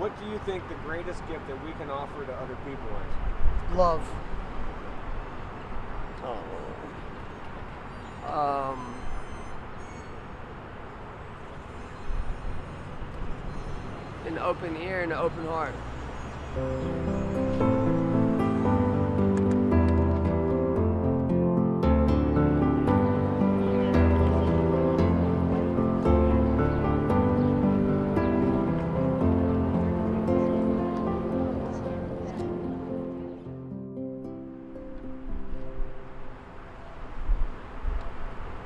What do you think the greatest gift that we can offer to other people is? Love. An open ear and an open heart.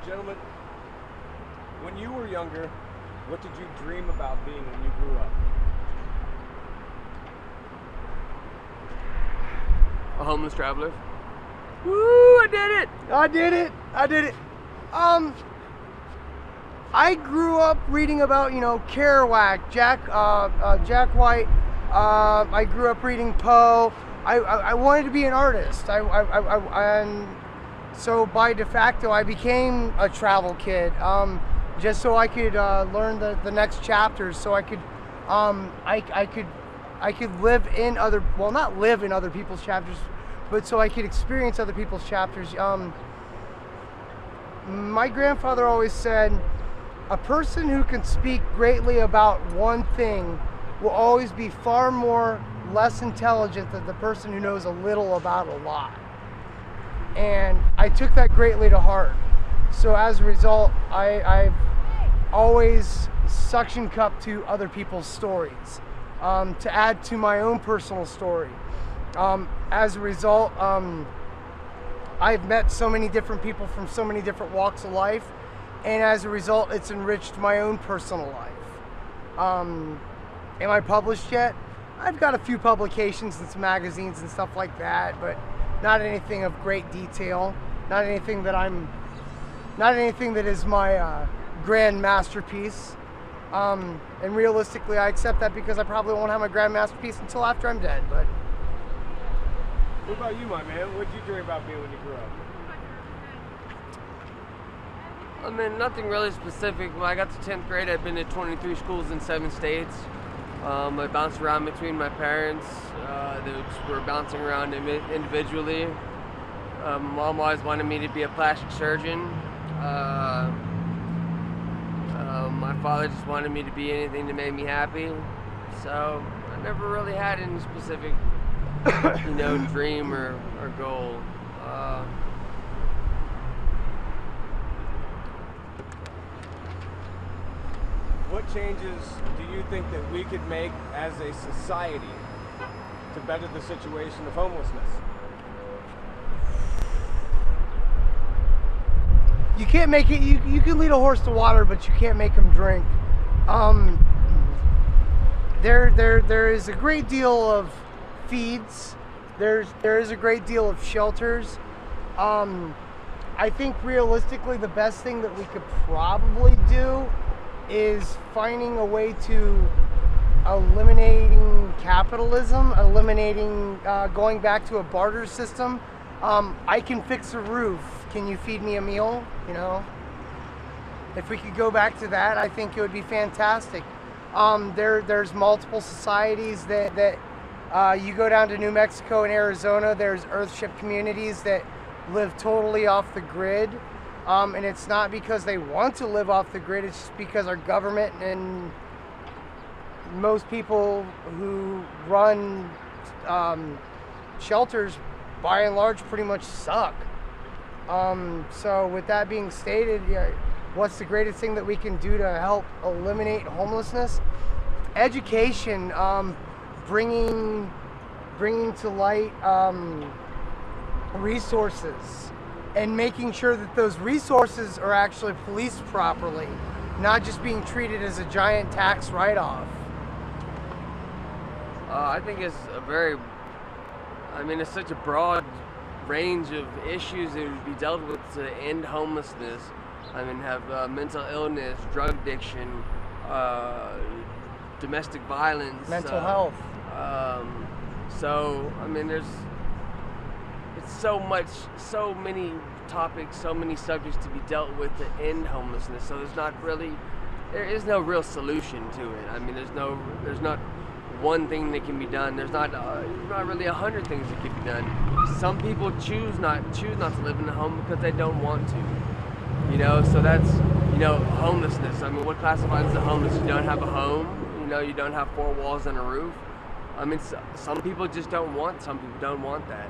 Gentlemen, when you were younger, what did you dream about being when you grew up? A homeless traveler. Woo! I did it! I did it. I did it. I grew up reading about, Kerouac, Jack White. I grew up reading Poe. I wanted to be an artist. And so by de facto, I became a travel kid, just so I could learn the next chapters. So I could live in not live in other people's chapters, but so I could experience other people's chapters. My grandfather always said, a person who can speak greatly about one thing will always be far less intelligent than the person who knows a little about a lot. And I took that greatly to heart. So as a result, I've always suction cupped to other people's stories, to add to my own personal story. As a result, I've met so many different people from so many different walks of life, and as a result, it's enriched my own personal life. Am I published yet? I've got a few publications and some magazines and stuff like that, but not anything of great detail. Not anything that is my grand masterpiece. And realistically, I accept that because I probably won't have my grand masterpiece until after I'm dead. But what about you, my man? What did you dream about being when you grew up? I mean, nothing really specific. When I got to 10th grade, I'd been to 23 schools in 7 states. I bounced around between my parents. They were bouncing around individually. Mom always wanted me to be a plastic surgeon. My father just wanted me to be anything that made me happy. So I never really had any specific, dream or goal. What changes do you think that we could make as a society to better the situation of homelessness? you can't make it. You can lead a horse to water, but you can't make him drink. There is a great deal of feeds. There is a great deal of shelters. I think realistically the best thing that we could probably do is finding a way to eliminating capitalism, going back to a barter system. I can fix a roof. Can you feed me a meal? If we could go back to that, I think it would be fantastic. There's multiple societies that you go down to New Mexico and Arizona, there's Earthship communities that live totally off the grid. And it's not because they want to live off the grid, it's just because our government and most people who run shelters, by and large, pretty much suck. So with that being stated, what's the greatest thing that we can do to help eliminate homelessness? Education, bringing to light resources, and making sure that those resources are actually policed properly, not just being treated as a giant tax write-off. I think it's it's such a broad range of issues that would be dealt with to end homelessness. Have mental illness, drug addiction, domestic violence, mental health. It's so many topics, so many subjects to be dealt with to end homelessness. So there is no real solution to it. There's not one thing that can be done. There's not really 100 things that can be done. Some people choose not to live in a home because they don't want to. You know, so that's, you know, homelessness. I mean, what classifies as a homeless? You don't have a home. You know, you don't have four walls and a roof. I mean, some people just don't want. Some people don't want that.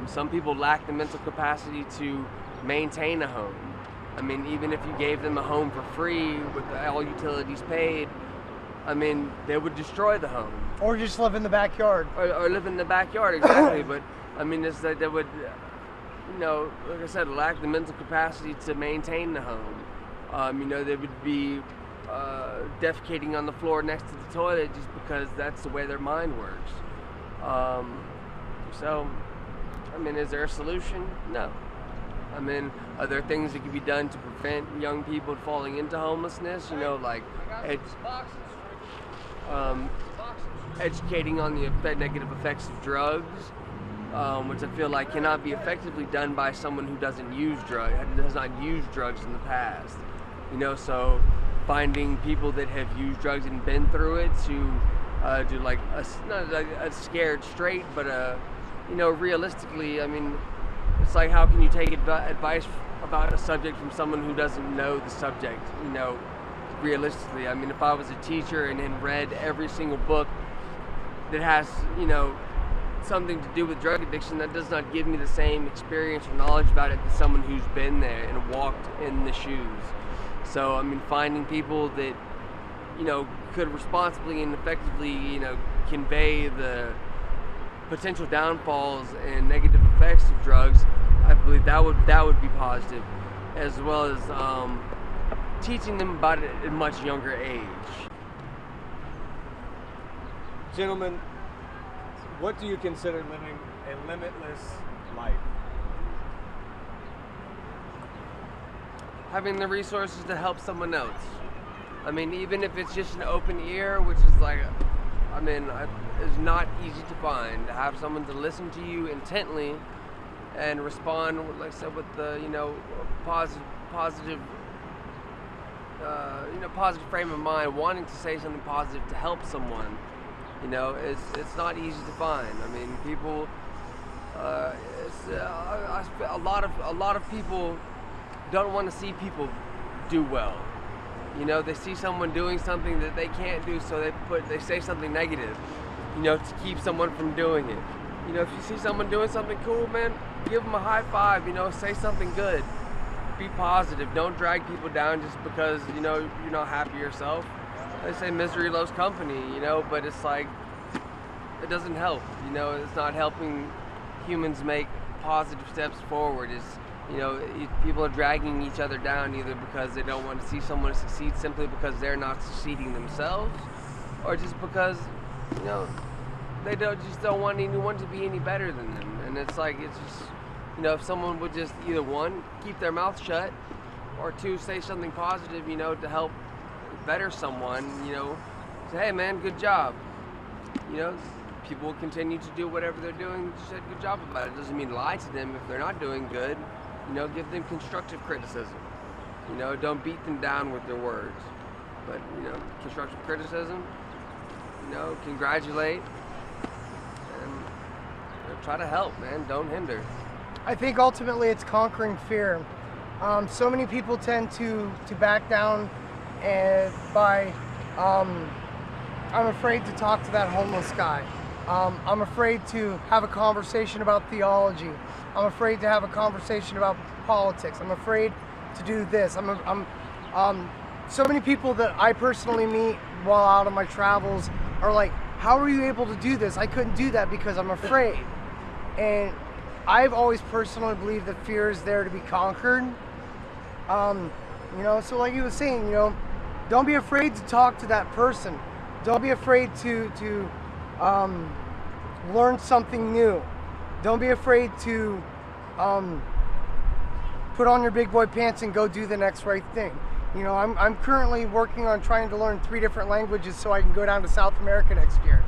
Some people lack the mental capacity to maintain a home. I mean, even if you gave them a home for free with all utilities paid, I mean, they would destroy the home. Or just live in the backyard. Or live in the backyard, exactly. But I mean, it's that they would, you know, like I said, lack the mental capacity to maintain the home. You know, they would be defecating on the floor next to the toilet just because that's the way their mind works. So, I mean, is there a solution? No. I mean, are there things that can be done to prevent young people falling into homelessness? You know, like educating on the negative effects of drugs, which I feel like cannot be effectively done by someone who doesn't use drugs, has not used drugs in the past. You know, so finding people that have used drugs and been through it to do like not a scared straight, but you know, realistically, I mean, it's like, how can you take advice about a subject from someone who doesn't know the subject, you know, realistically? I mean, if I was a teacher and had read every single book that has, you know, something to do with drug addiction, that does not give me the same experience or knowledge about it as someone who's been there and walked in the shoes. So, I mean, finding people that, you know, could responsibly and effectively, you know, convey the potential downfalls and negative effects of drugs, I believe that would be positive, as well as teaching them about it at a much younger age. Gentlemen, what do you consider living a limitless life? Having the resources to help someone else. I mean, even if it's just an open ear, which is like, I mean, is not easy to find. To have someone to listen to you intently and respond, like I said, with the, you know, positive, you know, positive frame of mind, wanting to say something positive to help someone. You know, it's not easy to find. I mean, people, a lot of people don't want to see people do well. You know, they see someone doing something that they can't do, so they say something negative, you know, to keep someone from doing it. You know, if you see someone doing something cool, man, give them a high five, you know, say something good. Be positive. Don't drag people down just because, you know, you're not happy yourself. They say misery loves company, you know, but it's like, it doesn't help. You know, it's not helping humans make positive steps forward. It's, you know, people are dragging each other down either because they don't want to see someone succeed simply because they're not succeeding themselves, or just because, you know, they just don't want anyone to be any better than them. And it's like, it's just, you know, if someone would just either one, keep their mouth shut, or two, say something positive, you know, to help better someone, you know, say, hey man, good job. You know, people will continue to do whatever they're doing, just say good job about it. It doesn't mean lie to them if they're not doing good. You know, give them constructive criticism. You know, don't beat them down with their words. But, you know, constructive criticism, you know, congratulate, and, you know, try to help, man. Don't hinder. I think ultimately it's conquering fear. So many people tend to back down and I'm afraid to talk to that homeless guy. I'm afraid to have a conversation about theology. I'm afraid to have a conversation about politics. I'm afraid to do this. So many people that I personally meet while out on my travels are like, how are you able to do this? I couldn't do that because I'm afraid. And I've always personally believed that fear is there to be conquered. You know, so like he was saying, you know, don't be afraid to talk to that person. Don't be afraid to learn something new. Don't be afraid to put on your big boy pants and go do the next right thing. You know, I'm currently working on trying to learn 3 different languages so I can go down to South America next year.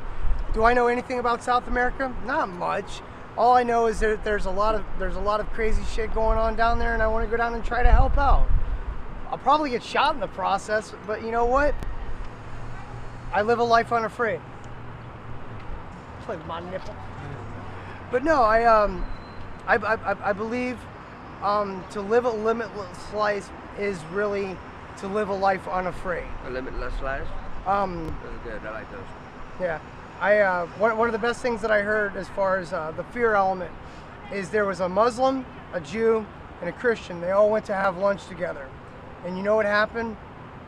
Do I know anything about South America? Not much. All I know is that there's a lot of crazy shit going on down there, and I want to go down and try to help out. I'll probably get shot in the process, but you know what? I live a life unafraid. Play with my nipple. But no, I believe to live a limitless life is really to live a life unafraid. A limitless life? Those are good. I like those. Yeah. One of the best things that I heard as far as the fear element is there was a Muslim, a Jew, and a Christian. They all went to have lunch together. And you know what happened?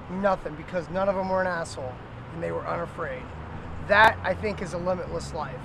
Nothing, because none of them were an asshole and they were unafraid. That, I think, is a limitless life.